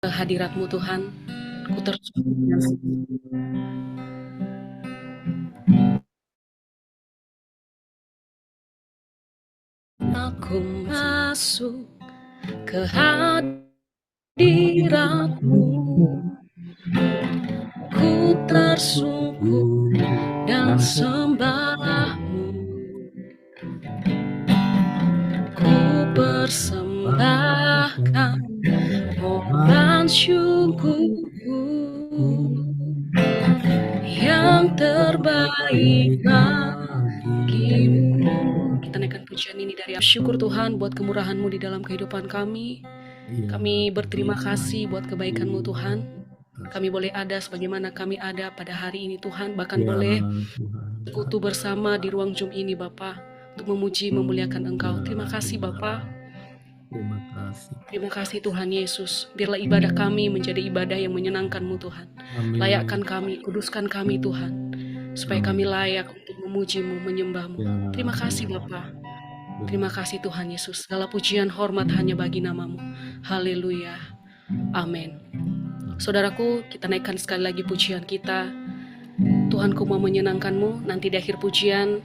Hadirat-Mu Tuhan, ku terus berkomunikasi. Aku masuk ke hadirat-Mu, ku tersungkur dan sembah-Mu, ku persembahkan korban syukurku yang terbaik bagimu. Kita naikkan pujian ini dari syukur Tuhan buat kemurahan-Mu di dalam kehidupan kami. Kami berterima kasih buat kebaikan-Mu Tuhan. Kami boleh ada sebagaimana kami ada pada hari ini Tuhan. Bahkan boleh sekutu bersama di ruang Zoom ini Bapa, untuk memuji memuliakan Engkau. Terima kasih Bapa. Terima kasih. Terima kasih Tuhan Yesus. Biarlah ibadah kami menjadi ibadah yang menyenangkan-Mu Tuhan. Amin. Layakkan kami, kuduskan kami Tuhan, supaya kami layak untuk memuji-Mu, menyembah-Mu. Ya. Terima kasih Bapa. Terima kasih Tuhan Yesus. Segala pujian hormat hanya bagi nama-Mu. Haleluya. Amin. Saudaraku, kita naikkan sekali lagi pujian kita. Tuhanku mau menyenangkan-Mu. Nanti di akhir pujian,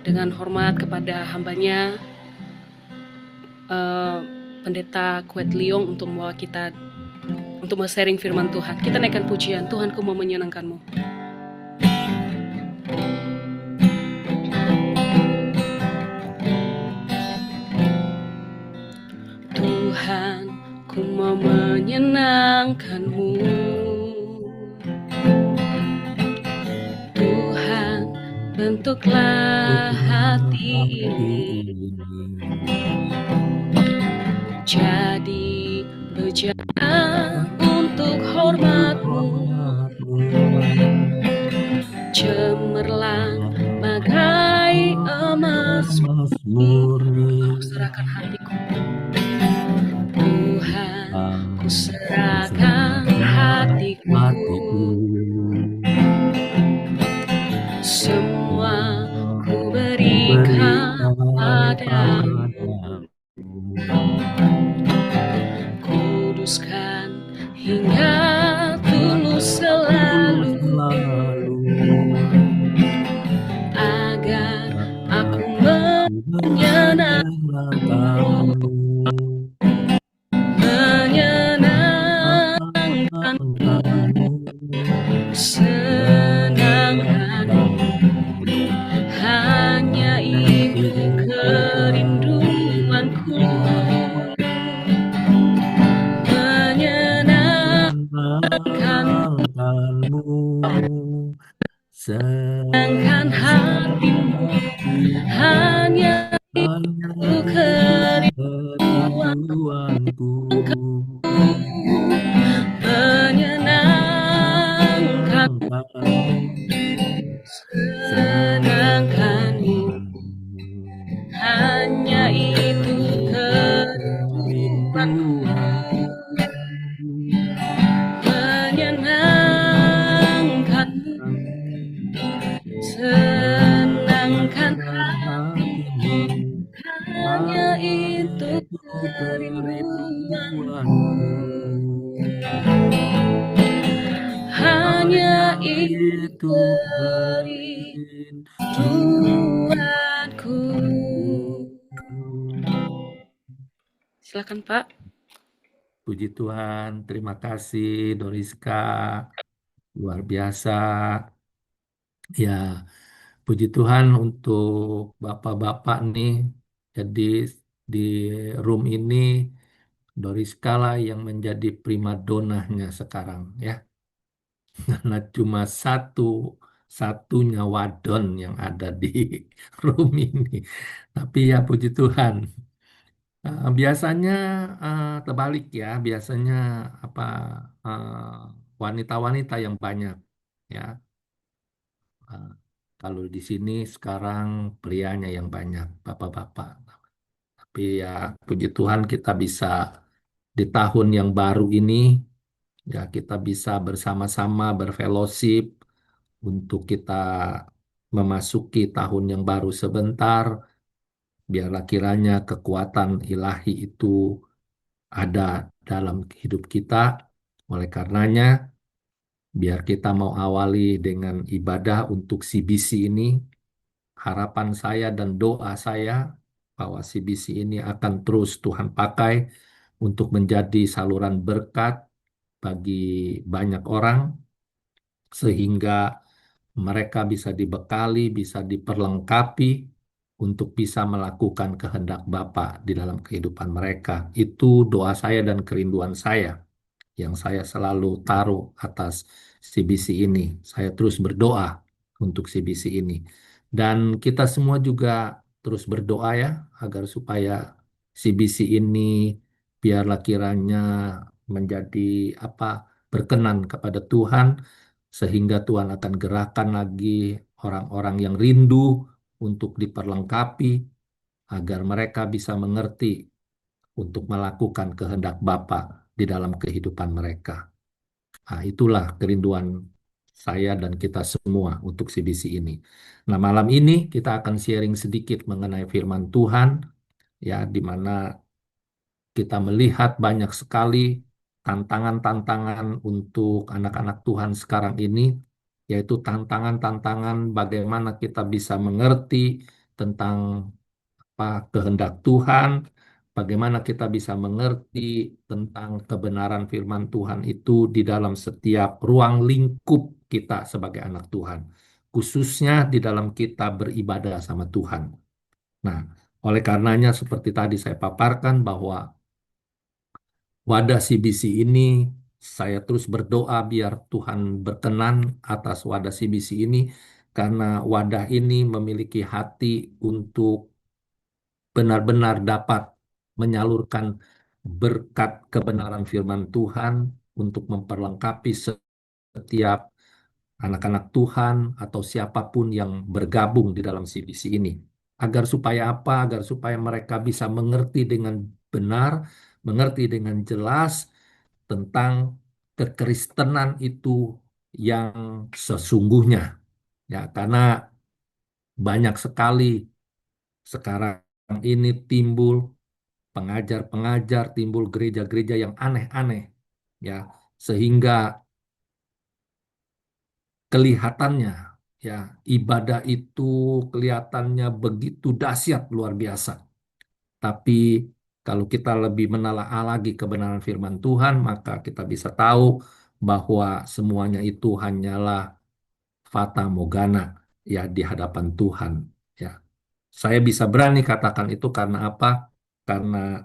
dengan hormat kepada hambanya, Pendeta Kuet Liong, untuk membawa kita untuk sharing firman Tuhan. Kita naikkan pujian, Tuhanku mau menyenangkan-Mu. Tuhan, ku mau menyenangkan-Mu. Tuhan, bentuklah hati ini jadi bejana untuk hormat-Mu, cemerlang bagai emas murni. Aku serahkan hatiku, Tuhan, ku serahkan hatiku, semua ku berikan padamu. Kuduskan hingga tulus selalu, agar aku menyenangkan-Mu, senangkan-Mu. Hanya itu kerinduanku, senangkan hatimu. Hanya itu kerinduanku, menyenangkan-Mu, senangkan-Mu. Hanya itu kerinduanku, menyenangkan-Mu, senangkan hatimu. Hanya itu kerinduanku, hanya itu kerinduanku. Silakan Pak. Puji Tuhan, terima kasih Doriska, luar biasa. Ya, puji Tuhan untuk bapak-bapak nih. Jadi di room ini Doriska lah yang menjadi primadonanya sekarang ya. Karena cuma satunya wadon yang ada di room ini. Tapi ya puji Tuhan. Biasanya terbalik ya, biasanya apa wanita-wanita yang banyak ya. Uh, Kalau di sini sekarang prianya yang banyak, bapak-bapak. Tapi ya puji Tuhan kita bisa di tahun yang baru ini ya kita bisa bersama-sama berfellowship untuk kita memasuki tahun yang baru sebentar. Biarlah kiranya kekuatan ilahi itu ada dalam hidup kita Oleh karenanya, biar kita mau awali dengan ibadah untuk CBC ini, harapan saya dan doa saya bahwa CBC ini akan terus Tuhan pakai untuk menjadi saluran berkat bagi banyak orang, sehingga mereka bisa dibekali, bisa diperlengkapi untuk bisa melakukan kehendak Bapa di dalam kehidupan mereka. Itu doa saya dan kerinduan saya yang saya selalu taruh atas CBC ini. Saya terus berdoa untuk CBC ini. Dan kita semua juga terus berdoa ya, agar supaya CBC ini biarlah kiranya menjadi apa, berkenan kepada Tuhan, sehingga Tuhan akan gerakkan lagi orang-orang yang rindu untuk diperlengkapi agar mereka bisa mengerti untuk melakukan kehendak Bapa di dalam kehidupan mereka. Nah, itulah kerinduan saya dan kita semua untuk CBC ini. Nah, malam ini kita akan sharing sedikit mengenai firman Tuhan, ya, di mana kita melihat banyak sekali tantangan-tantangan untuk anak-anak Tuhan sekarang ini, yaitu tantangan-tantangan bagaimana kita bisa mengerti tentang apa kehendak Tuhan, bagaimana kita bisa mengerti tentang kebenaran firman Tuhan itu di dalam setiap ruang lingkup kita sebagai anak Tuhan, khususnya di dalam kita beribadah sama Tuhan. Nah, oleh karenanya seperti tadi saya paparkan bahwa wadah CBC ini, saya terus berdoa biar Tuhan berkenan atas wadah CBC ini, karena wadah ini memiliki hati untuk benar-benar dapat menyalurkan berkat kebenaran firman Tuhan untuk memperlengkapi setiap anak-anak Tuhan atau siapapun yang bergabung di dalam CBC ini. Agar supaya apa? Agar supaya mereka bisa mengerti dengan benar, mengerti dengan jelas tentang kekristenan itu yang sesungguhnya. Ya, karena banyak sekali sekarang ini timbul pengajar-pengajar, timbul gereja-gereja yang aneh-aneh, ya, sehingga kelihatannya, ya, ibadah itu kelihatannya begitu dahsyat luar biasa. Tapi kalau kita lebih menelaah lagi kebenaran firman Tuhan, maka kita bisa tahu bahwa semuanya itu hanyalah fata morgana, ya, di hadapan Tuhan. Ya, saya bisa berani katakan itu karena apa? Karena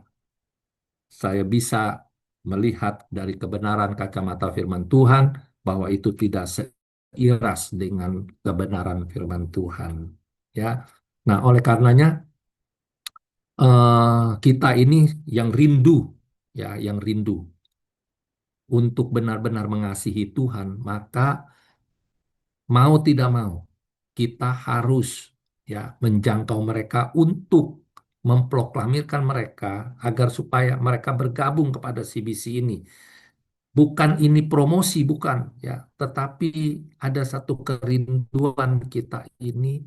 saya bisa melihat dari kebenaran kacamata firman Tuhan bahwa itu tidak seiras dengan kebenaran firman Tuhan. Ya, nah oleh karenanya kita ini yang rindu, ya, yang rindu untuk benar-benar mengasihi Tuhan, maka mau tidak mau kita harus, ya, menjangkau mereka untuk memproklamirkan mereka agar supaya mereka bergabung kepada CBC ini. Bukan ini promosi, bukan, ya, tetapi ada satu kerinduan kita ini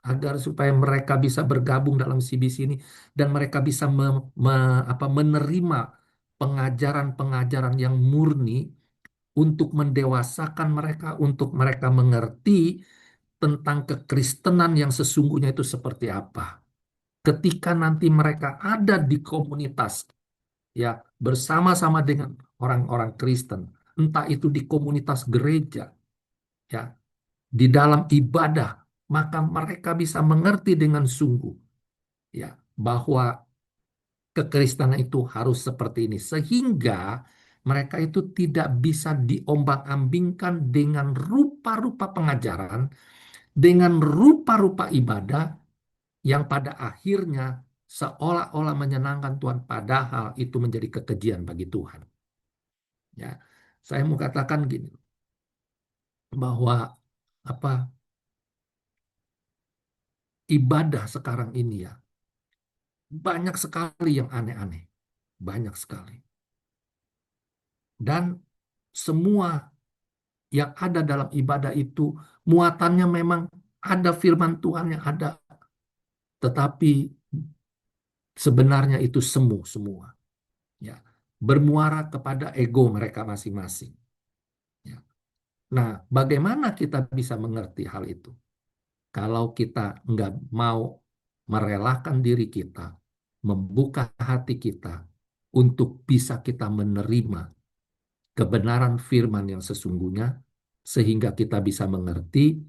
agar supaya mereka bisa bergabung dalam CBC ini dan mereka bisa menerima pengajaran-pengajaran yang murni untuk mendewasakan mereka, untuk mereka mengerti tentang kekristenan yang sesungguhnya itu seperti apa. Ketika nanti mereka ada di komunitas, ya, bersama-sama dengan orang-orang Kristen, entah itu di komunitas gereja, ya, di dalam ibadah, maka mereka bisa mengerti dengan sungguh, ya, bahwa kekristenan itu harus seperti ini, sehingga mereka itu tidak bisa diombang-ambingkan dengan rupa-rupa pengajaran, dengan rupa-rupa ibadah yang pada akhirnya seolah-olah menyenangkan Tuhan, padahal itu menjadi kekejian bagi Tuhan. Ya, saya mau katakan gini, bahwa apa ibadah sekarang ini, ya, banyak sekali yang aneh-aneh, banyak sekali. Dan semua yang ada dalam ibadah itu muatannya memang ada firman Tuhan yang ada, tetapi sebenarnya itu semu semua. Ya. bermuara kepada ego mereka masing-masing. Ya. Nah, bagaimana kita bisa mengerti hal itu? Kalau kita nggak mau merelakan diri kita, membuka hati kita untuk bisa kita menerima kebenaran firman yang sesungguhnya, sehingga kita bisa mengerti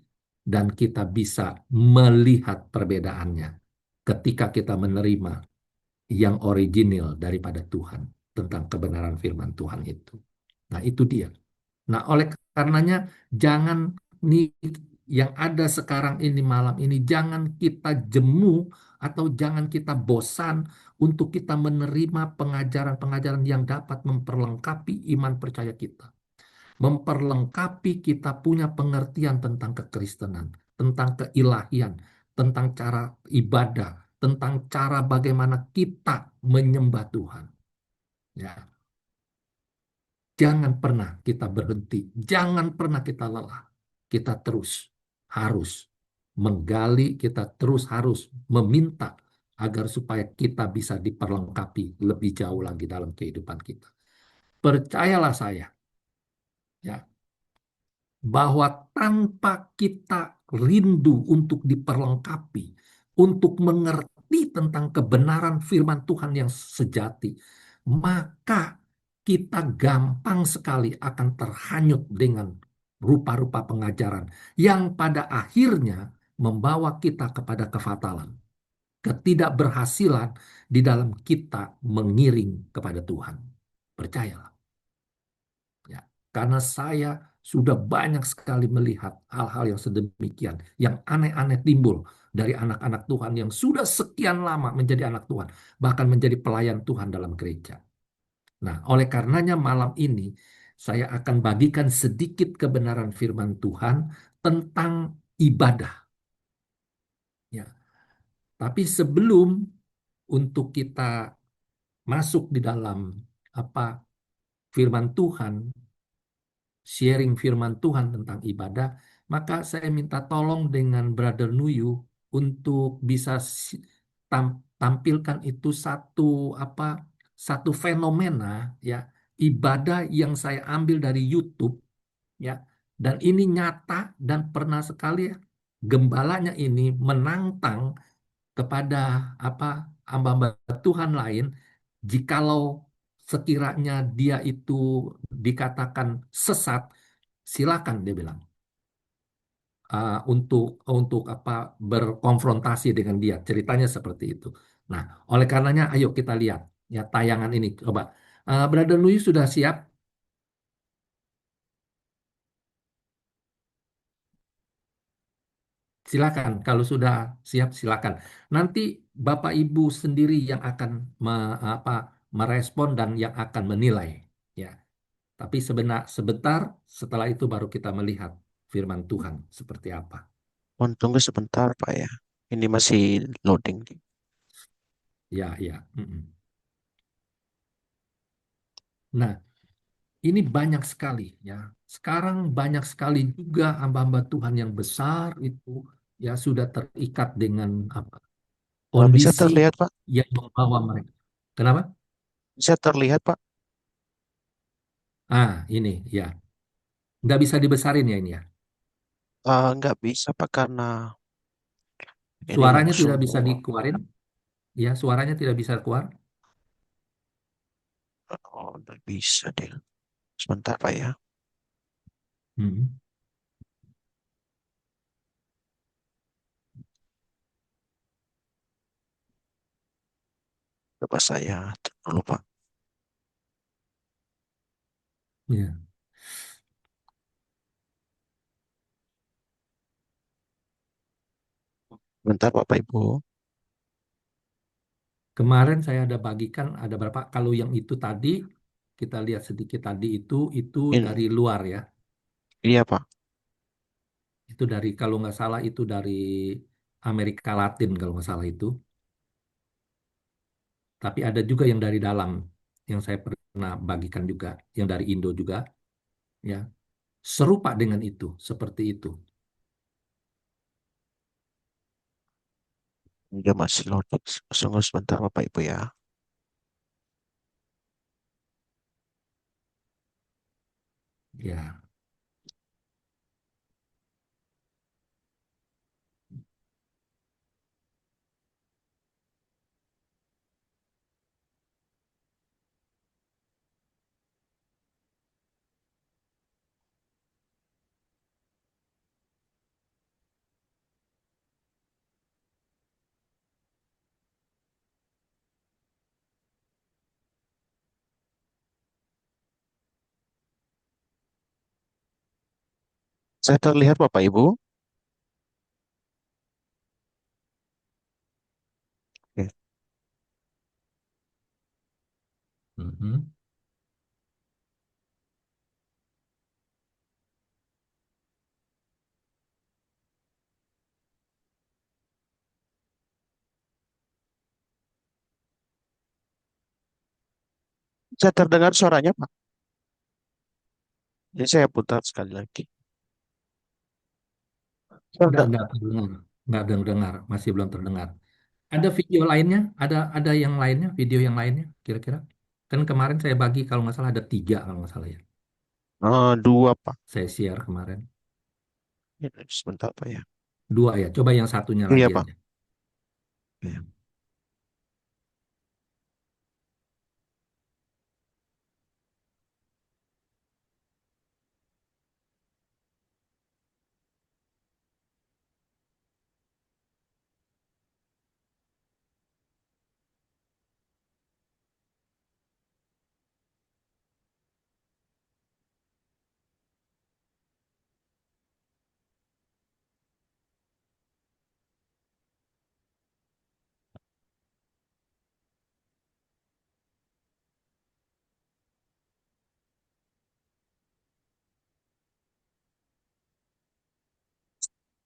dan kita bisa melihat perbedaannya ketika kita menerima yang original daripada Tuhan tentang kebenaran firman Tuhan itu. Nah, itu dia. Nah, oleh karenanya jangan nih yang ada sekarang ini malam ini jangan kita jemu atau jangan kita bosan untuk kita menerima pengajaran-pengajaran yang dapat memperlengkapi iman percaya kita, memperlengkapi kita punya pengertian tentang kekristenan, tentang keilahian, tentang cara ibadah, tentang cara bagaimana kita menyembah Tuhan. Ya, jangan pernah kita berhenti, jangan pernah kita lelah. Kita terus harus menggali, kita terus harus meminta agar supaya kita bisa diperlengkapi lebih jauh lagi dalam kehidupan kita. Percayalah saya, ya, bahwa tanpa kita rindu untuk diperlengkapi, untuk mengerti tentang kebenaran firman Tuhan yang sejati, maka kita gampang sekali akan terhanyut dengan rupa-rupa pengajaran yang pada akhirnya membawa kita kepada kefatalan, ketidakberhasilan di dalam kita mengiring kepada Tuhan. Percayalah. Ya, karena saya sudah banyak sekali melihat hal-hal yang sedemikian, yang aneh-aneh timbul dari anak-anak Tuhan yang sudah sekian lama menjadi anak Tuhan, bahkan menjadi pelayan Tuhan dalam gereja. Nah, oleh karenanya malam ini saya akan bagikan sedikit kebenaran firman Tuhan tentang ibadah. Ya, tapi sebelum untuk kita masuk di dalam apa firman Tuhan, sharing firman Tuhan tentang ibadah, maka saya minta tolong dengan Brother Nuyu untuk bisa tampilkan itu apa satu fenomena, ya, ibadah yang saya ambil dari YouTube, ya, dan ini nyata dan pernah sekali, ya, gembalanya ini menantang kepada apa hamba-hamba Tuhan lain, jikalau sekiranya dia itu dikatakan sesat, silakan dia bilang, untuk apa berkonfrontasi dengan dia. Ceritanya seperti itu. Nah, oleh karenanya ayo kita lihat ya tayangan ini coba. Brother Louis sudah siap? Silakan. Kalau sudah siap silakan. Nanti Bapak Ibu sendiri yang akan apa merespon dan yang akan menilai, ya. Tapi sebentar setelah itu baru kita melihat firman Tuhan seperti apa. Mohon tunggu sebentar, Pak ya. Ini masih loading nih. Ya, ya. Mm-mm. Nah, ini banyak sekali, ya. Sekarang banyak sekali juga hamba-hamba Tuhan yang besar itu ya sudah terikat dengan apa Bisa kondisi terlihat, Pak? yang membawa mereka. Kenapa? Bisa terlihat, Pak? Ini ya. Nggak bisa dibesarin ya ini ya. Nggak bisa, Pak, karena ini Suaranya langsung. tidak bisa dikeluarin. Ya, suaranya tidak bisa keluar. Oh, nggak bisa deh. Sebentar, Pak ya. Hmm. Coba saya dulu, Pak. Ya. Bentar, Bapak Ibu. Kemarin saya ada bagikan ada berapa. Kalau yang itu tadi kita lihat sedikit tadi itu dari Ini, luar ya. iya, Pak. Itu dari kalau nggak salah itu dari Amerika Latin kalau nggak salah itu. Tapi ada juga yang dari dalam yang saya pernah bagikan juga yang dari Indo juga ya. Serupa dengan itu, seperti itu. Dia masih loading. Tunggu sebentar, Bapak Ibu ya. Ya, Saya terlihat Bapak Ibu. Oke. mhm. Saya terdengar suaranya Pak. Jadi saya putar sekali lagi. Nggak terdengar, nggak terdengar, masih belum terdengar. Ada video lainnya? Ada yang lainnya? Video yang lainnya? Kira-kira? Kan kemarin saya bagi kalau nggak salah ada 3 kalau nggak salah ya. Dua Pak. Saya share kemarin. Ya, sebentar Pak ya. 2 ya. Coba yang satunya Iya lagi Pak. aja. Ya.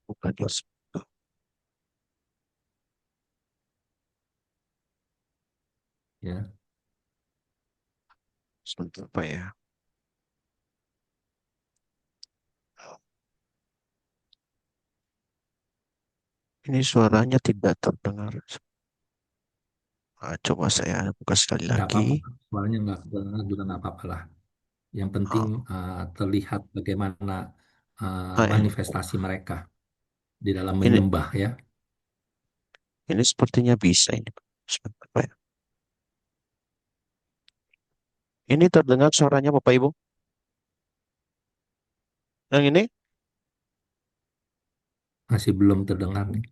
Bukan ya. Ya. Sebentar Pak ya. Ini suaranya tidak terdengar. Coba saya buka sekali Nggak lagi. apa-apa. Soalnya nggak terdengar juga nggak apa-apa lah. Yang penting Ah, terlihat bagaimana ya. manifestasi mereka di dalam Ini menyembah ya. ini sepertinya bisa ini Pak. Sebentar Pak ya. Ini terdengar suaranya Bapak Ibu. Yang ini? Masih belum terdengar nih.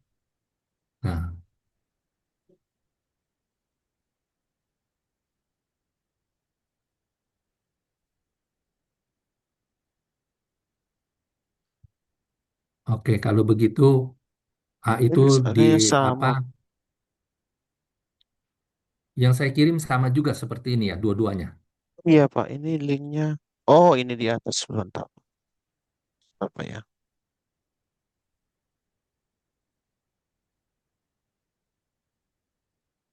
Nah, oke kalau begitu itu Ini di suaranya apa sama. yang saya kirim sama juga seperti ini ya, dua-duanya. Iya Pak, ini linknya. Oh, ini di atas. Sebentar. Apa ya?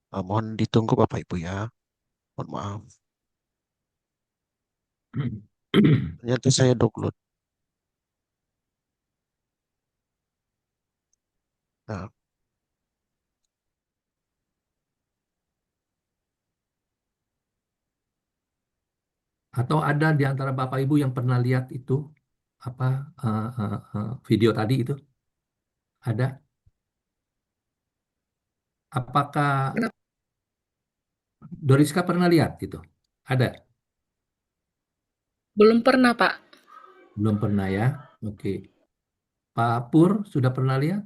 Mohon ditunggu Bapak Ibu ya. Mohon maaf. Ternyata saya download. Nah, Atau ada di antara Bapak Ibu yang pernah lihat itu apa video tadi itu? Ada? Apakah Doriska pernah lihat itu? Ada? Belum pernah, Pak. Belum pernah ya? Oke. Pak Pur sudah pernah lihat?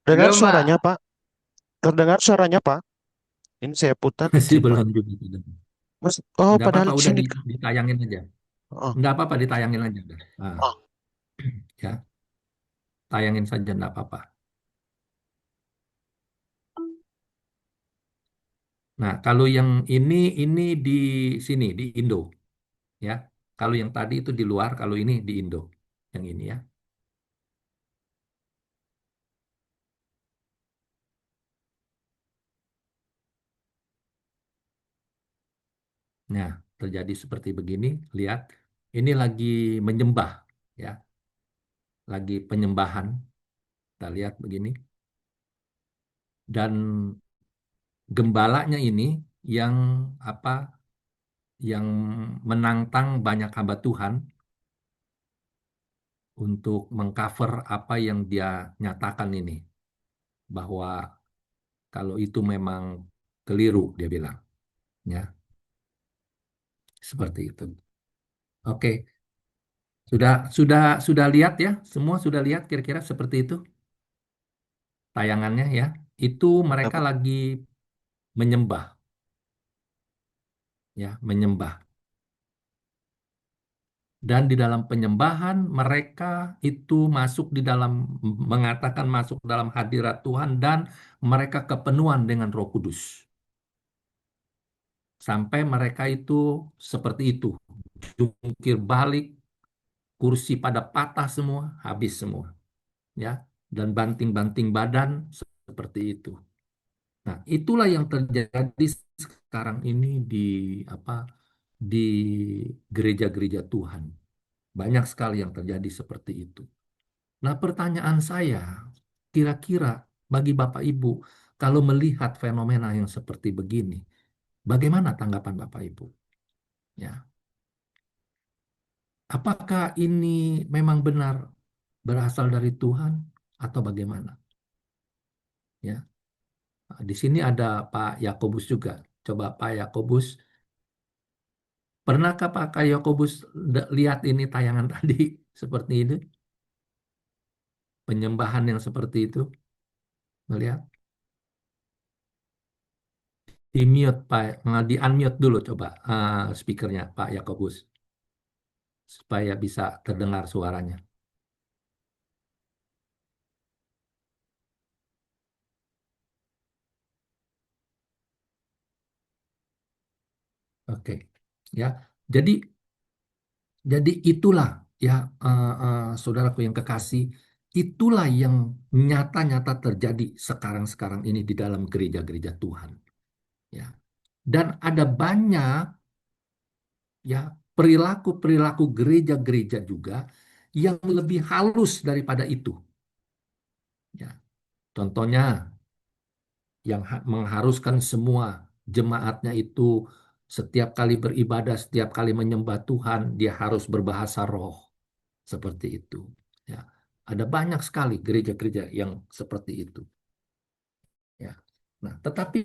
dengar Belum, suaranya Pak. Pak. Terdengar suaranya Pak. Ini saya putar Masih izin Pak. belum juga. Mas, oh Nggak padahal apa-apa, di udah sini Kak. ditayangin aja. Oh, Nggak apa-apa, ditayangin aja. Udah. oh. Ya, tayangin saja, nggak apa-apa. Nah, kalau yang ini di sini, di Indo. Ya, kalau yang tadi itu di luar, kalau ini di Indo. Yang ini ya. Nah, terjadi seperti begini. Lihat, ini lagi menyembah. Ya, lagi penyembahan. Kita lihat begini. Dan gembalanya ini yang apa? Yang menantang banyak hamba Tuhan untuk mengcover apa yang dia nyatakan ini, bahwa kalau itu memang keliru, dia bilang, ya, seperti itu. Oke, sudah lihat ya, semua sudah lihat kira-kira seperti itu tayangannya ya. Itu Ya, mereka Pak. lagi menyembah, ya, menyembah. Dan di dalam penyembahan mereka itu masuk di dalam, mengatakan masuk dalam hadirat Tuhan, dan mereka kepenuhan dengan Roh Kudus. Sampai mereka itu seperti itu, jungkir balik, kursi pada patah semua, habis semua, ya, dan banting-banting badan seperti itu. Nah, itulah yang terjadi sekarang ini di apa di gereja-gereja Tuhan. Banyak sekali yang terjadi seperti itu. Nah, pertanyaan saya, kira-kira bagi Bapak Ibu, kalau melihat fenomena yang seperti begini, bagaimana tanggapan Bapak Ibu? Ya, apakah ini memang benar berasal dari Tuhan atau bagaimana? Ya, nah, di sini ada Pak Yakobus juga. Coba Pak Yakobus, pernahkah Pak Yakobus lihat ini tayangan tadi seperti ini, penyembahan yang seperti itu, melihat? Di mute Pak, di unmute dulu coba speakernya Pak Yakobus supaya bisa terdengar suaranya. Oke, ya. Jadi itulah ya, saudaraku yang kekasih, itulah yang nyata-nyata terjadi sekarang-sekarang ini di dalam gereja-gereja Tuhan. Ya, dan ada banyak ya perilaku-perilaku gereja-gereja juga yang lebih halus daripada itu. Ya, contohnya yang mengharuskan semua jemaatnya itu setiap kali beribadah, setiap kali menyembah Tuhan, dia harus berbahasa roh. Seperti itu. Ya, ada banyak sekali gereja-gereja yang seperti itu. Ya. Nah, tetapi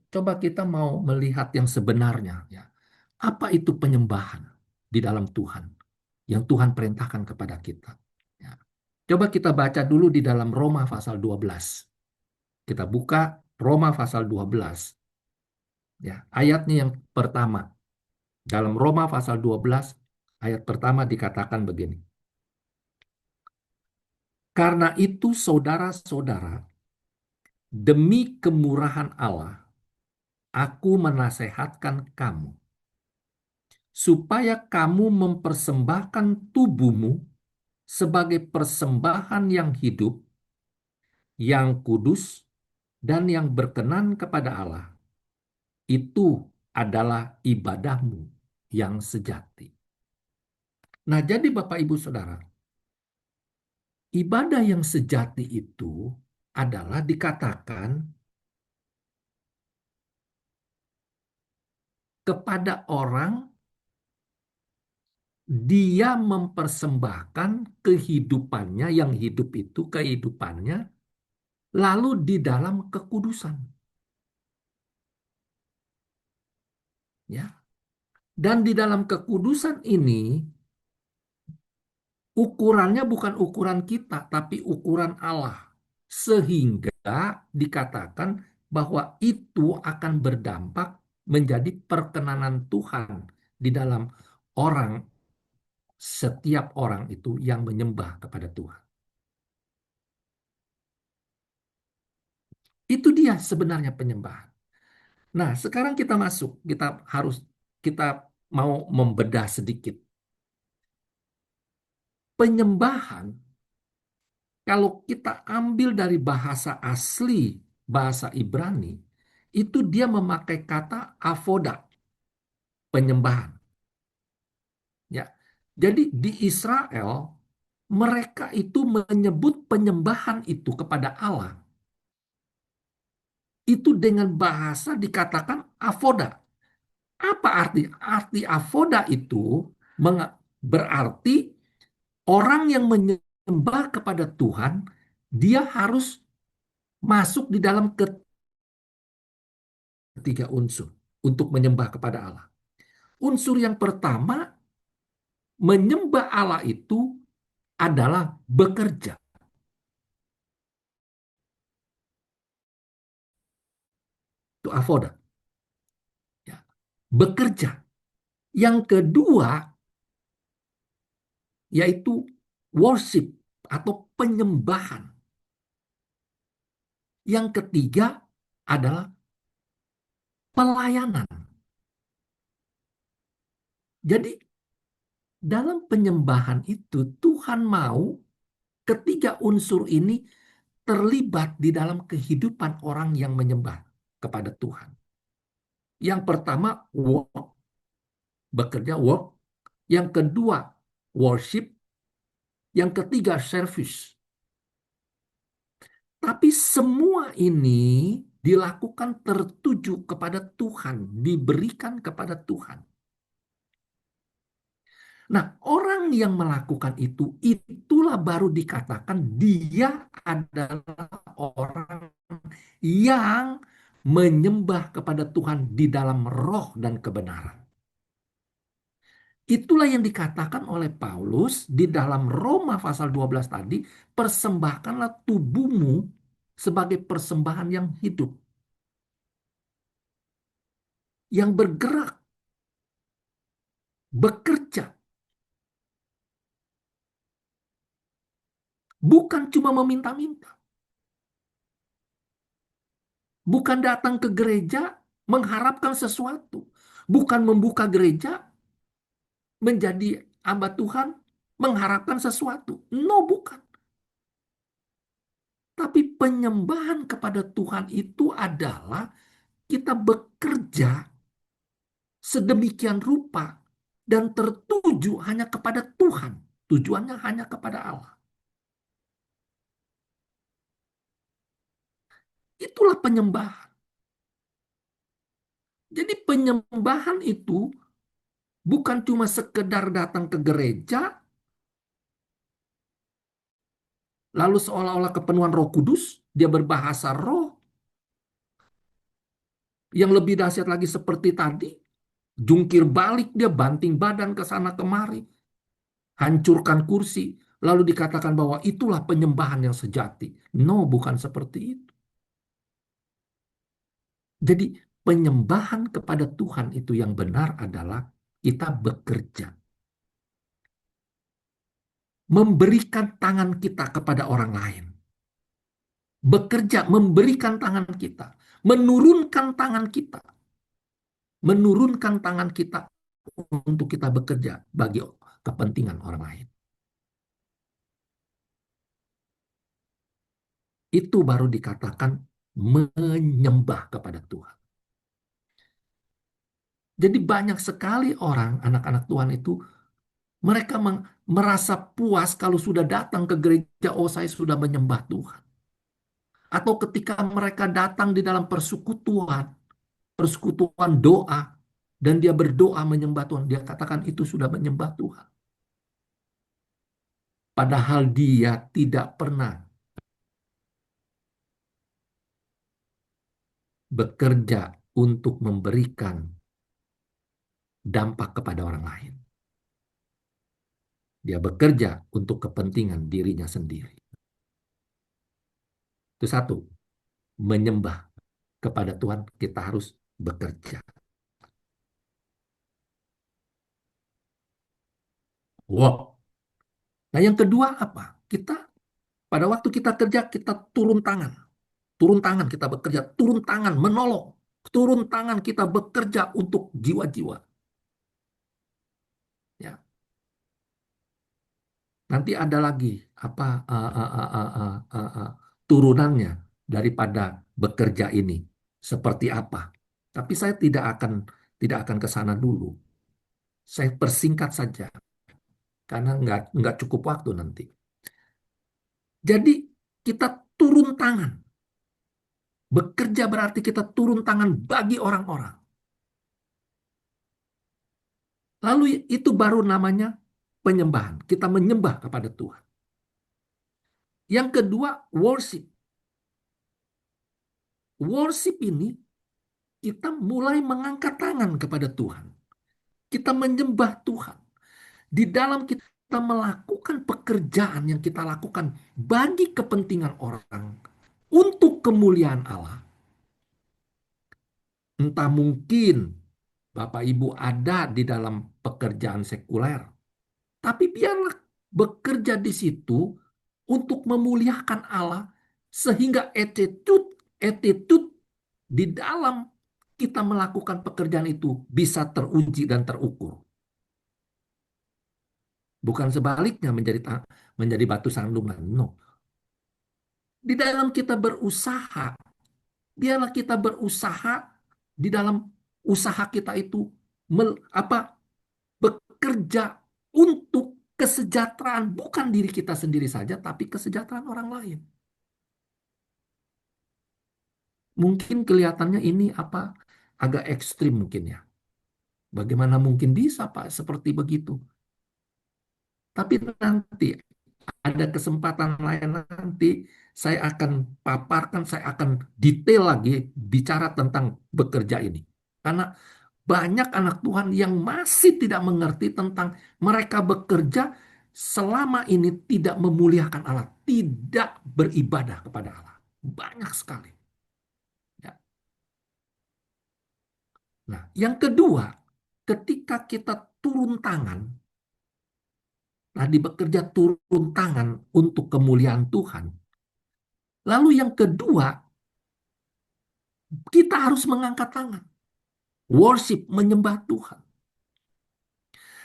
coba kita mau melihat yang sebenarnya. Ya, apa itu penyembahan di dalam Tuhan yang Tuhan perintahkan kepada kita? Ya. Coba kita baca dulu di dalam Roma pasal 12. Kita buka Roma pasal 12. Ya, ayatnya yang pertama. Dalam Roma pasal 12, ayat pertama dikatakan begini. Karena itu saudara-saudara, demi kemurahan Allah, aku menasehatkan kamu, supaya kamu mempersembahkan tubuhmu sebagai persembahan yang hidup, yang kudus, dan yang berkenan kepada Allah. Itu adalah ibadahmu yang sejati. Nah, jadi Bapak Ibu Saudara, ibadah yang sejati itu adalah dikatakan kepada orang, dia mempersembahkan kehidupannya, yang hidup itu kehidupannya, lalu di dalam kekudusan. Ya. Dan di dalam kekudusan ini, ukurannya bukan ukuran kita, tapi ukuran Allah. Sehingga dikatakan bahwa itu akan berdampak menjadi perkenanan Tuhan di dalam orang, setiap orang itu yang menyembah kepada Tuhan. Itu dia sebenarnya penyembahan. Nah, sekarang kita masuk, kita mau membedah sedikit. Penyembahan, kalau kita ambil dari bahasa asli, bahasa Ibrani, itu dia memakai kata avoda, penyembahan. Ya. Jadi di Israel, mereka itu menyebut penyembahan itu kepada Allah itu dengan bahasa dikatakan avoda. Apa arti? Arti avoda itu berarti orang yang menyembah kepada Tuhan, dia harus masuk di dalam ketiga unsur untuk menyembah kepada Allah. Unsur yang pertama, menyembah Allah itu adalah bekerja. Itu avoda. Ya. Bekerja. Yang kedua, yaitu worship atau penyembahan. Yang ketiga adalah pelayanan. Jadi dalam penyembahan itu Tuhan mau ketiga unsur ini terlibat di dalam kehidupan orang yang menyembah kepada Tuhan. Yang pertama work, bekerja work. Yang kedua worship. Yang ketiga service. Tapi semua ini dilakukan tertuju kepada Tuhan, diberikan kepada Tuhan. Nah, orang yang melakukan itu, itulah baru dikatakan dia adalah orang yang menyembah kepada Tuhan di dalam roh dan kebenaran. Itulah yang dikatakan oleh Paulus di dalam Roma pasal 12 tadi, persembahkanlah tubuhmu sebagai persembahan yang hidup, yang bergerak, bekerja. Bukan cuma meminta-minta. Bukan datang ke gereja mengharapkan sesuatu. Bukan membuka gereja menjadi hamba Tuhan mengharapkan sesuatu. No, bukan. Tapi penyembahan kepada Tuhan itu adalah kita bekerja sedemikian rupa dan tertuju hanya kepada Tuhan. Tujuannya hanya kepada Allah. Itulah penyembahan. Jadi penyembahan itu bukan cuma sekedar datang ke gereja, lalu seolah-olah kepenuhan Roh Kudus, dia berbahasa roh, yang lebih dahsyat lagi seperti tadi, jungkir balik dia, banting badan ke sana kemari, hancurkan kursi, lalu dikatakan bahwa itulah penyembahan yang sejati. No, bukan seperti itu. Jadi penyembahan kepada Tuhan itu yang benar adalah kita bekerja. Memberikan tangan kita kepada orang lain. Bekerja, memberikan tangan kita. Menurunkan tangan kita. Menurunkan tangan kita untuk kita bekerja bagi kepentingan orang lain. Itu baru dikatakan menyembah kepada Tuhan. Jadi banyak sekali orang, anak-anak Tuhan itu, mereka merasa puas kalau sudah datang ke gereja, oh saya sudah menyembah Tuhan. Atau ketika mereka datang di dalam persekutuan doa, dan dia berdoa menyembah Tuhan, dia katakan itu sudah menyembah Tuhan. Padahal dia tidak pernah bekerja untuk memberikan dampak kepada orang lain. Dia bekerja untuk kepentingan dirinya sendiri. Itu satu, menyembah kepada Tuhan kita harus bekerja. Wow. Nah yang kedua apa? Kita pada waktu kita kerja kita turun tangan. Turun tangan kita bekerja, turun tangan menolong. Turun tangan kita bekerja untuk jiwa-jiwa. Ya. Nanti ada lagi apa turunannya daripada bekerja ini seperti apa. Tapi saya tidak akan ke sana dulu. Saya persingkat saja karena nggak cukup waktu nanti. Jadi kita turun tangan. Bekerja berarti kita turun tangan bagi orang-orang. Lalu itu baru namanya penyembahan. Kita menyembah kepada Tuhan. Yang kedua, worship. Worship ini kita mulai mengangkat tangan kepada Tuhan. Kita menyembah Tuhan. Di dalam kita melakukan pekerjaan yang kita lakukan bagi kepentingan orang, untuk kemuliaan Allah. Entah mungkin Bapak Ibu ada di dalam pekerjaan sekuler, tapi biarlah bekerja di situ untuk memuliakan Allah, sehingga attitude di dalam kita melakukan pekerjaan itu bisa teruji dan terukur. Bukan sebaliknya menjadi batu sandungan. No. Di dalam kita berusaha, biarlah kita berusaha di dalam usaha kita itu bekerja untuk kesejahteraan bukan diri kita sendiri saja, tapi kesejahteraan orang lain. Mungkin kelihatannya ini agak ekstrim mungkin ya. Bagaimana mungkin bisa Pak seperti begitu? Tapi nanti ada kesempatan lain, nanti saya akan paparkan, saya akan detail lagi bicara tentang bekerja ini. Karena banyak anak Tuhan yang masih tidak mengerti tentang mereka bekerja selama ini tidak memuliakan Allah, tidak beribadah kepada Allah. Banyak sekali. Ya. Nah, yang kedua, ketika kita turun tangan, tadi bekerja turun tangan untuk kemuliaan Tuhan. Lalu yang kedua, kita harus mengangkat tangan. Worship, menyembah Tuhan.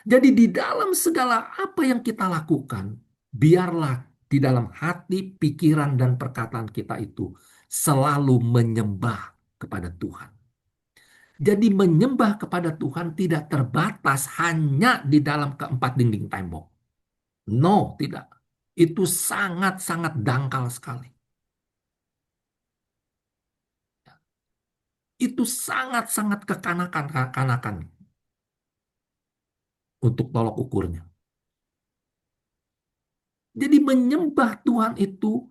Jadi di dalam segala apa yang kita lakukan, biarlah di dalam hati, pikiran, dan perkataan kita itu selalu menyembah kepada Tuhan. Jadi menyembah kepada Tuhan tidak terbatas hanya di dalam keempat dinding tembok. No, tidak. Itu sangat-sangat dangkal sekali. Itu sangat-sangat kekanakan untuk tolok ukurnya. Jadi menyembah Tuhan itu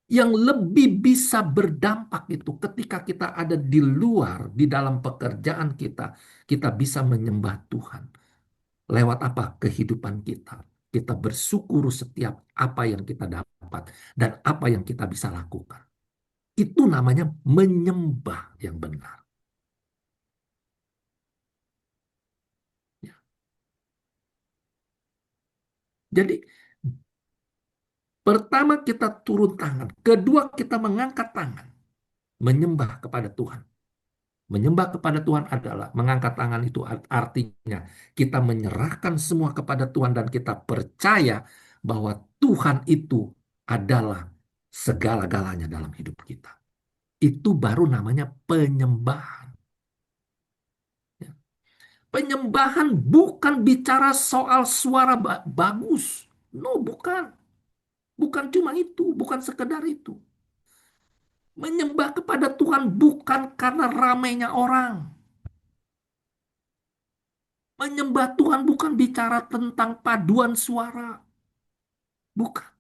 yang lebih bisa berdampak itu ketika kita ada di luar, di dalam pekerjaan kita, kita bisa menyembah Tuhan. Lewat apa? Kehidupan kita. Kita bersyukur setiap apa yang kita dapat dan apa yang kita bisa lakukan. Itu namanya menyembah yang benar. Ya. Jadi pertama kita turun tangan, kedua kita mengangkat tangan, menyembah kepada Tuhan. Menyembah kepada Tuhan adalah mengangkat tangan, itu artinya kita menyerahkan semua kepada Tuhan dan kita percaya bahwa Tuhan itu adalah segala-galanya dalam hidup kita. Itu baru namanya penyembahan. Ya. Penyembahan bukan bicara soal suara bagus. No, bukan. Bukan cuma itu, bukan sekedar itu. Menyembah kepada Tuhan bukan karena ramainya orang. Menyembah Tuhan bukan bicara tentang paduan suara. Bukan.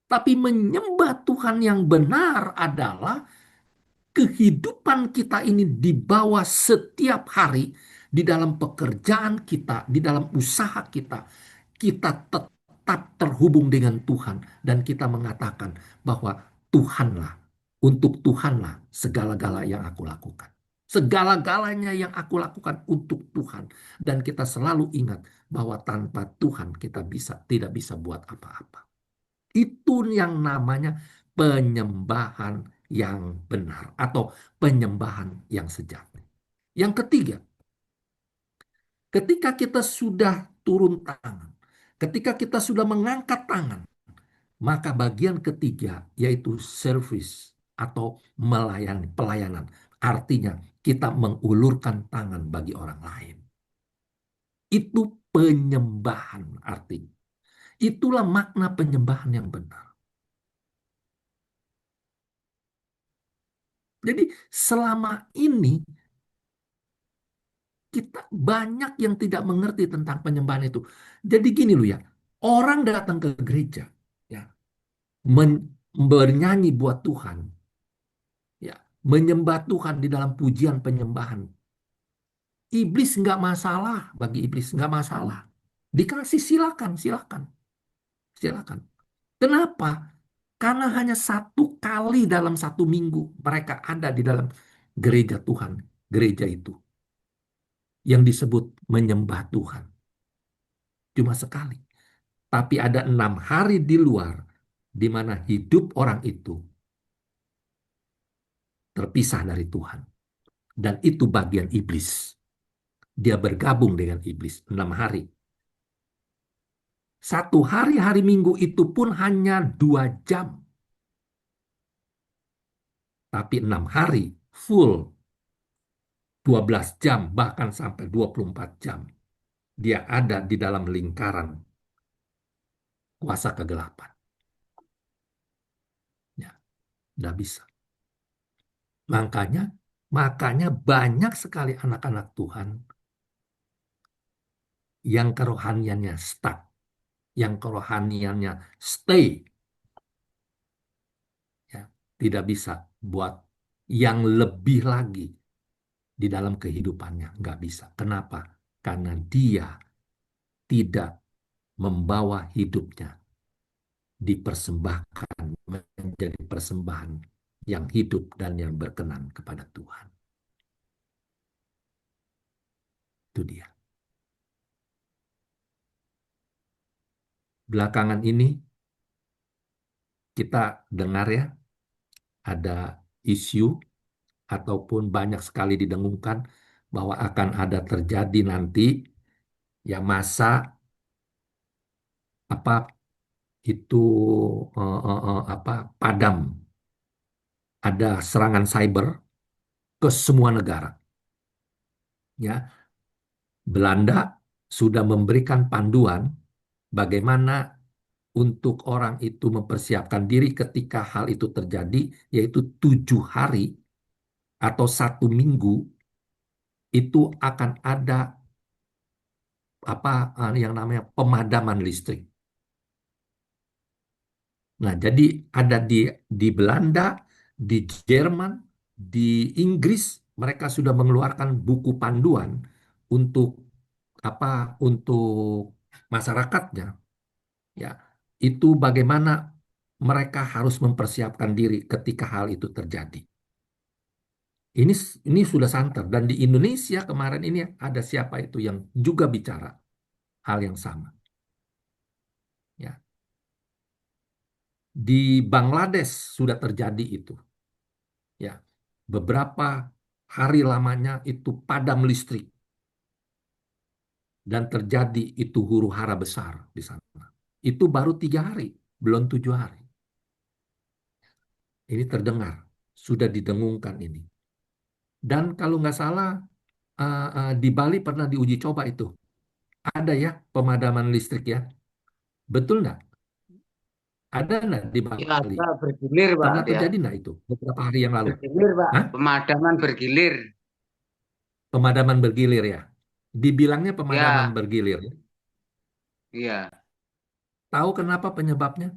Tapi menyembah Tuhan yang benar adalah kehidupan kita ini dibawa setiap hari di dalam pekerjaan kita, di dalam usaha kita. Kita tetap terhubung dengan Tuhan dan kita mengatakan bahwa Tuhanlah, untuk Tuhanlah segala-gala yang aku lakukan. Segala-galanya yang aku lakukan untuk Tuhan. Dan kita selalu ingat bahwa tanpa Tuhan kita tidak bisa buat apa-apa. Itu yang namanya penyembahan yang benar atau penyembahan yang sejati. Yang ketiga, ketika kita sudah turun tangan, ketika kita sudah mengangkat tangan, maka bagian ketiga yaitu service atau melayani, pelayanan. Artinya kita mengulurkan tangan bagi orang lain. Itu penyembahan artinya. Itulah makna penyembahan yang benar. Jadi selama ini kita banyak yang tidak mengerti tentang penyembahan itu. Jadi gini loh ya, orang datang ke gereja, ya, bernyanyi buat Tuhan, ya, menyembah Tuhan di dalam pujian penyembahan. Iblis nggak masalah, bagi iblis nggak masalah. Dikasih silakan, silakan, silakan. Kenapa? Karena hanya satu kali dalam satu minggu mereka ada di dalam gereja Tuhan, gereja itu yang disebut menyembah Tuhan. Cuma sekali. Tapi ada 6 hari di luar di mana hidup orang itu terpisah dari Tuhan. Dan itu bagian iblis. Dia bergabung dengan iblis 6 hari. Satu hari, hari Minggu itu pun hanya 2 jam. Tapi 6 hari full 12 jam, bahkan sampai 24 jam. Dia ada di dalam lingkaran kuasa kegelapan. Ya, nggak bisa. Makanya banyak sekali anak-anak Tuhan yang kerohaniannya stuck, yang kerohaniannya stay, ya, tidak bisa buat yang lebih lagi di dalam kehidupannya, nggak bisa. Kenapa? Karena dia tidak membawa hidupnya dipersembahkan menjadi persembahan yang hidup dan yang berkenan kepada Tuhan. Itu dia. Belakangan ini kita dengar ya, ada isu ataupun banyak sekali didengungkan bahwa akan ada terjadi nanti ya masa apa itu apa padam, ada serangan cyber ke semua negara. Ya, Belanda sudah memberikan panduan bagaimana untuk orang itu mempersiapkan diri ketika hal itu terjadi, yaitu 7 hari atau 1 minggu itu akan ada apa yang namanya pemadaman listrik. Nah, jadi ada di Belanda, di Jerman, di Inggris, mereka sudah mengeluarkan buku panduan untuk apa untuk masyarakatnya, ya. Itu bagaimana mereka harus mempersiapkan diri ketika hal itu terjadi. Ini ini sudah santer dan di Indonesia kemarin ini ada siapa itu yang juga bicara hal yang sama. Ya, di Bangladesh sudah terjadi itu. Ya, beberapa hari lamanya itu padam listrik dan terjadi itu huru hara besar di sana. Itu baru 3 hari, belum 7 hari. Ini terdengar, sudah didengungkan ini. Dan kalau nggak salah di Bali pernah diuji coba itu. Ada ya pemadaman listrik ya. Betul nggak? Ada nggak di Ya, Bali? ada bergilir, Pak, Pernah dia. terjadi nggak itu beberapa hari yang lalu? Bergilir, Pak. Hah? Pemadaman bergilir. Pemadaman bergilir ya. Dibilangnya pemadaman Ya, bergilir. iya. Tahu kenapa penyebabnya?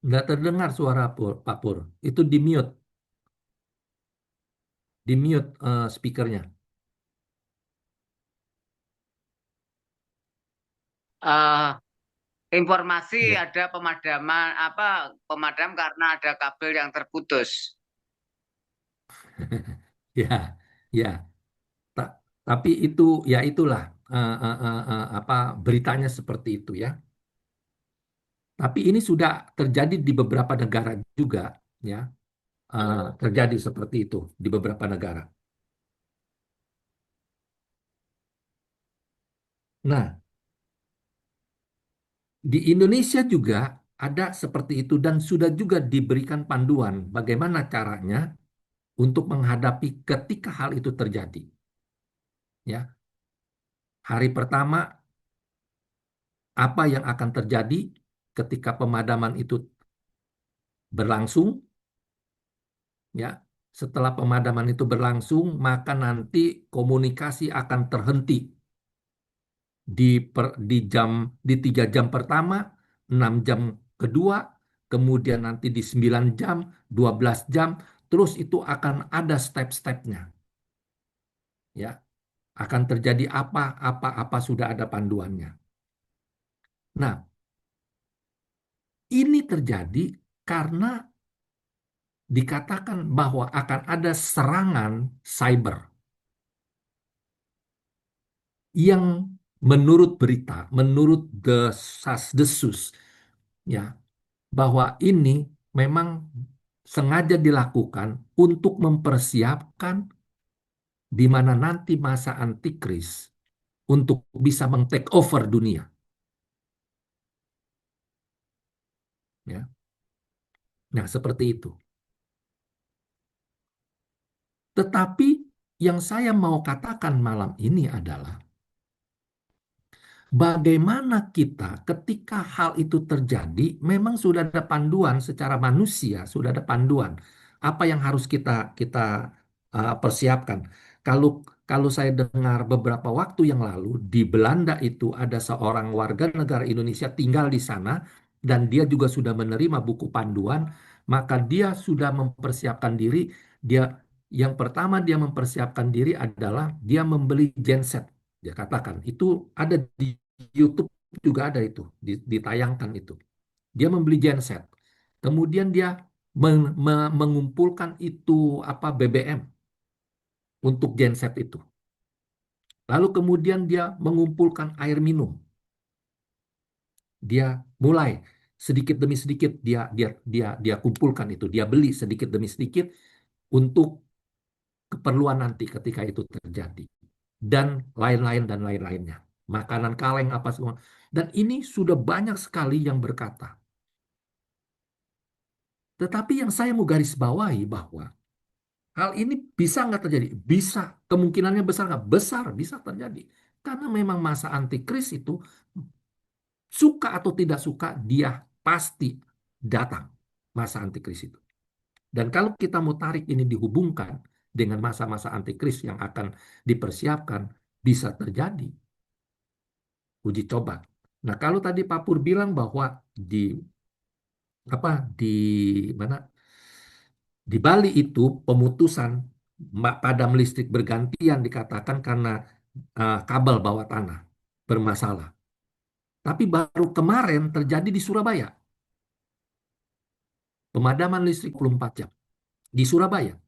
Nggak terdengar suara Pak Pur. Itu di mute speakernya. Eh, informasi Ya, ada pemadaman pemadam karena ada kabel yang terputus. ya, ya. Ta- tapi itu ya itulah apa beritanya seperti itu ya. Tapi ini sudah terjadi di beberapa negara juga ya. Terjadi seperti itu di beberapa negara. Nah, di Indonesia juga ada seperti itu dan sudah juga diberikan panduan bagaimana caranya untuk menghadapi ketika hal itu terjadi. Ya, hari pertama apa yang akan terjadi ketika pemadaman itu berlangsung, ya. Setelah pemadaman itu berlangsung, maka nanti komunikasi akan terhenti di 3 jam pertama, 6 jam kedua, kemudian nanti di 9 jam, 12 jam, terus itu akan ada step-stepnya, ya. Akan terjadi apa sudah ada panduannya. Nah, ini terjadi karena dikatakan bahwa akan ada serangan cyber yang menurut berita, menurut desas-desus, ya, bahwa ini memang sengaja dilakukan untuk mempersiapkan di mana nanti masa antikris untuk bisa meng-take over dunia, ya. Nah, seperti itu. Tetapi yang saya mau katakan malam ini adalah bagaimana kita ketika hal itu terjadi, memang sudah ada panduan secara manusia, sudah ada panduan apa yang harus kita kita persiapkan. Kalau kalau saya dengar beberapa waktu yang lalu di Belanda itu ada seorang warga negara Indonesia tinggal di sana dan dia juga sudah menerima buku panduan, maka dia sudah mempersiapkan diri. Dia yang pertama dia mempersiapkan diri adalah dia membeli genset. Dia katakan itu ada di YouTube juga ada itu, ditayangkan itu. Dia membeli genset. Kemudian dia mengumpulkan itu BBM untuk genset itu. Lalu kemudian dia mengumpulkan air minum. Dia mulai sedikit demi sedikit dia kumpulkan itu, dia beli sedikit demi sedikit untuk keperluan nanti ketika itu terjadi. Dan lain-lain dan lain-lainnya. Makanan kaleng apa semua. Dan ini sudah banyak sekali yang berkata. Tetapi yang saya mau garis bawahi bahwa hal ini bisa nggak terjadi? Bisa. Kemungkinannya besar nggak? Besar, bisa terjadi. Karena memang masa antikris itu, suka atau tidak suka, dia pasti datang. Masa antikris itu. Dan kalau kita mau tarik ini dihubungkan dengan masa-masa antikris yang akan dipersiapkan, bisa terjadi uji coba. Nah, kalau tadi Pak Pur bilang bahwa di di mana di Bali itu pemutusan padam listrik bergantian dikatakan karena kabel bawah tanah bermasalah. Tapi baru kemarin terjadi di Surabaya. Pemadaman listrik 24 jam di Surabaya.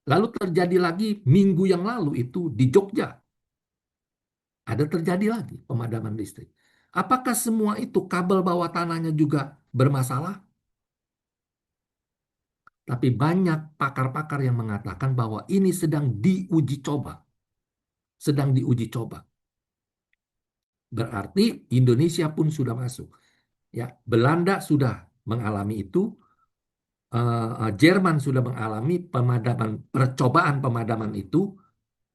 Lalu terjadi lagi minggu yang lalu itu di Jogja. Ada terjadi lagi pemadaman listrik. Apakah semua itu kabel bawah tanahnya juga bermasalah? Tapi banyak pakar-pakar yang mengatakan bahwa ini sedang diuji coba. Sedang diuji coba. Berarti Indonesia pun sudah masuk. Ya, Belanda sudah mengalami itu, Jerman sudah mengalami percobaan pemadaman itu.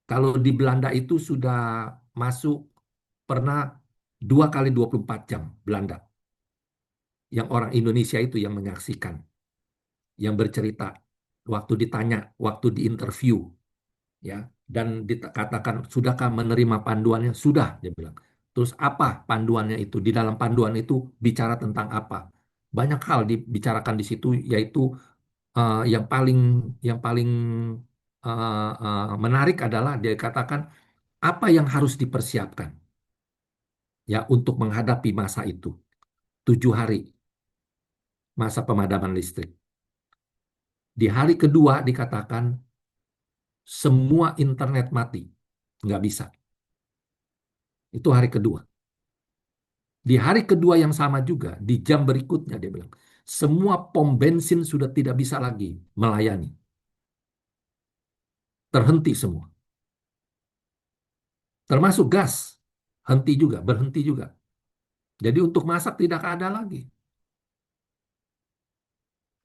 Kalau di Belanda itu sudah masuk pernah 2 kali 24 jam Belanda. Yang orang Indonesia itu yang menyaksikan, yang bercerita, waktu ditanya, waktu diinterview, ya, dan dikatakan sudahkah menerima panduannya? Sudah, dia bilang. Terus apa panduannya itu? Di dalam panduan itu bicara tentang apa? Banyak hal dibicarakan di situ, yaitu yang paling menarik adalah dia katakan apa yang harus dipersiapkan, ya, untuk menghadapi masa itu. 7 hari masa pemadaman listrik. Di hari kedua dikatakan semua internet mati, nggak bisa. Itu hari kedua. Di hari kedua yang sama juga, di jam berikutnya dia bilang, semua pom bensin sudah tidak bisa lagi melayani. Terhenti semua. Termasuk gas, henti juga, berhenti juga. Jadi untuk masak tidak ada lagi.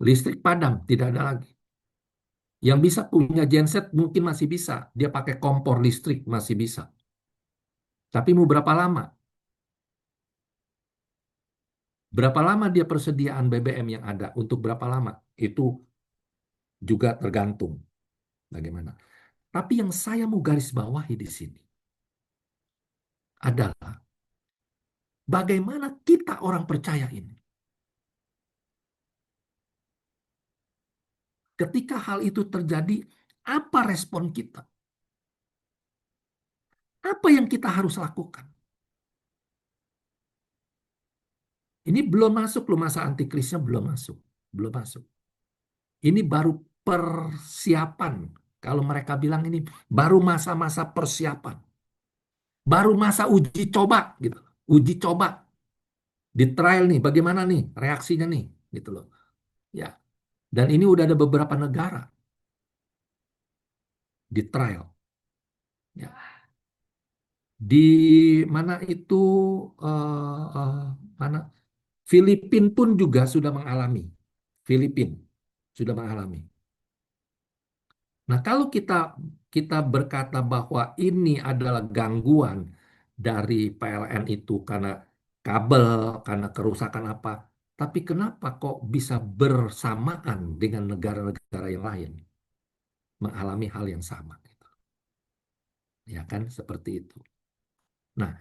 Listrik padam, tidak ada lagi. Yang bisa punya genset mungkin masih bisa. Dia pakai kompor listrik masih bisa. Tapi mau berapa lama? Berapa lama dia persediaan BBM yang ada? Untuk berapa lama? Itu juga tergantung bagaimana. Tapi yang saya mau garis bawahi di sini adalah bagaimana kita orang percaya ini. Ketika hal itu terjadi, apa respon kita? Apa yang kita harus lakukan? Ini belum masuk loh, masa antikrisnya belum masuk. Belum masuk. Ini baru persiapan. Kalau mereka bilang ini baru masa-masa persiapan. Baru masa uji coba gitu. Uji coba di trial nih, bagaimana nih reaksinya nih gitu loh. Ya. Dan ini udah ada beberapa negara di trial. Ya. Di mana itu mana Filipina pun juga sudah mengalami. Filipina sudah mengalami. Nah, kalau kita kita berkata bahwa ini adalah gangguan dari PLN itu karena kabel, karena kerusakan apa, tapi kenapa kok bisa bersamaan dengan negara-negara yang lain mengalami hal yang sama? Gitu. Ya kan, seperti itu. Nah,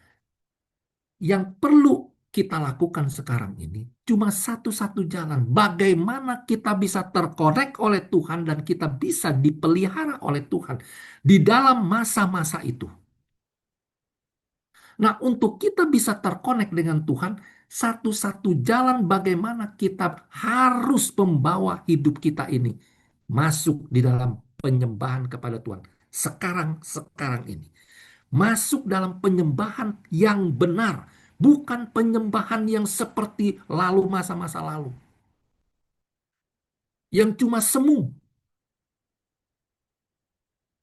yang perlu kita lakukan sekarang ini cuma satu-satu jalan. Bagaimana kita bisa terkonek oleh Tuhan dan kita bisa dipelihara oleh Tuhan di dalam masa-masa itu. Nah, untuk kita bisa terkonek dengan Tuhan, satu-satu jalan bagaimana kita harus membawa hidup kita ini masuk di dalam penyembahan kepada Tuhan. Sekarang ini. Masuk dalam penyembahan yang benar, bukan penyembahan yang seperti lalu masa-masa lalu. Yang cuma semu.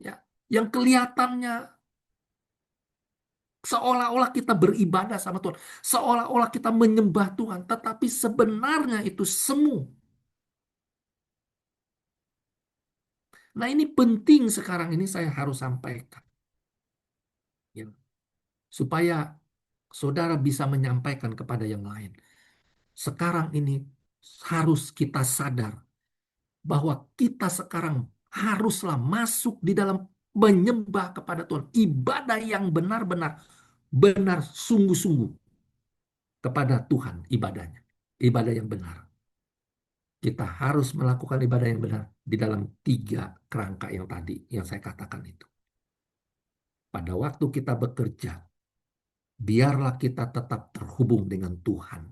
Ya, yang kelihatannya seolah-olah kita beribadah sama Tuhan, seolah-olah kita menyembah Tuhan, tetapi sebenarnya itu semu. Nah, ini penting sekarang ini saya harus sampaikan. Ya, supaya saudara bisa menyampaikan kepada yang lain. Sekarang ini harus kita sadar bahwa kita sekarang haruslah masuk di dalam menyembah kepada Tuhan. Ibadah yang benar-benar, benar sungguh-sungguh kepada Tuhan ibadahnya. Ibadah yang benar. Kita harus melakukan ibadah yang benar di dalam 3 kerangka yang tadi, yang saya katakan itu. Pada waktu kita bekerja, biarlah kita tetap terhubung dengan Tuhan.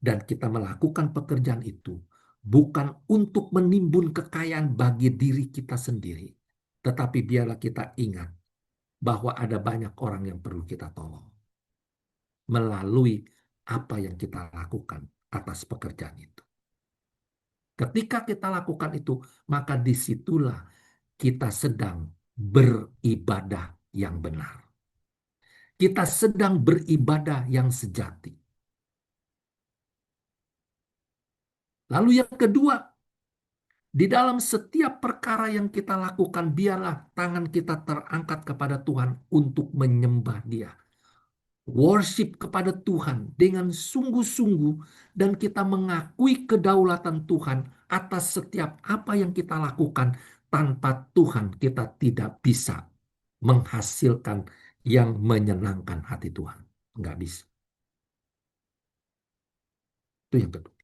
Dan kita melakukan pekerjaan itu bukan untuk menimbun kekayaan bagi diri kita sendiri. Tetapi biarlah kita ingat bahwa ada banyak orang yang perlu kita tolong. Melalui apa yang kita lakukan atas pekerjaan itu. Ketika kita lakukan itu, maka disitulah kita sedang beribadah yang benar. Kita sedang beribadah yang sejati. Lalu yang kedua, di dalam setiap perkara yang kita lakukan, biarlah tangan kita terangkat kepada Tuhan untuk menyembah Dia. Worship kepada Tuhan dengan sungguh-sungguh dan kita mengakui kedaulatan Tuhan atas setiap apa yang kita lakukan. Tanpa Tuhan kita tidak bisa menghasilkan yang menyenangkan hati Tuhan. Nggak bisa. Itu yang kedua.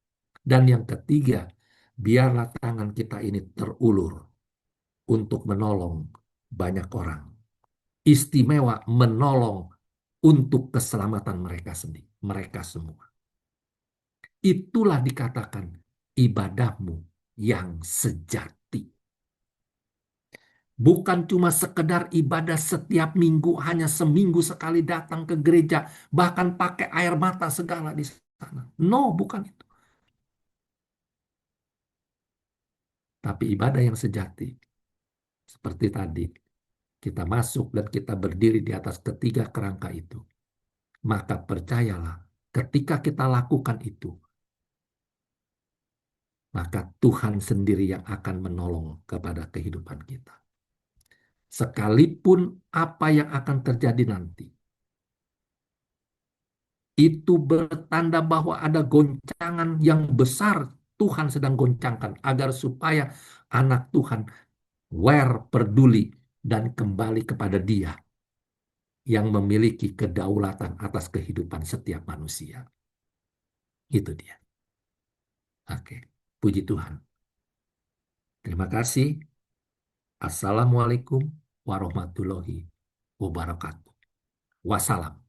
Dan yang ketiga, biarlah tangan kita ini terulur untuk menolong banyak orang. Istimewa menolong untuk keselamatan mereka sendiri, mereka semua. Itulah dikatakan ibadahmu yang sejati. Bukan cuma sekedar ibadah setiap minggu, hanya seminggu sekali datang ke gereja, bahkan pakai air mata segala di sana. No, bukan itu. Tapi ibadah yang sejati, seperti tadi, kita masuk dan kita berdiri di atas ketiga kerangka itu. Maka percayalah, ketika kita lakukan itu, maka Tuhan sendiri yang akan menolong kepada kehidupan kita. Sekalipun apa yang akan terjadi nanti, itu bertanda bahwa ada goncangan yang besar. Tuhan sedang goncangkan agar supaya anak Tuhan aware, peduli, dan kembali kepada Dia yang memiliki kedaulatan atas kehidupan setiap manusia. Itu dia. Oke, puji Tuhan. Terima kasih. Assalamualaikum warahmatullahi wabarakatuh. Wassalam.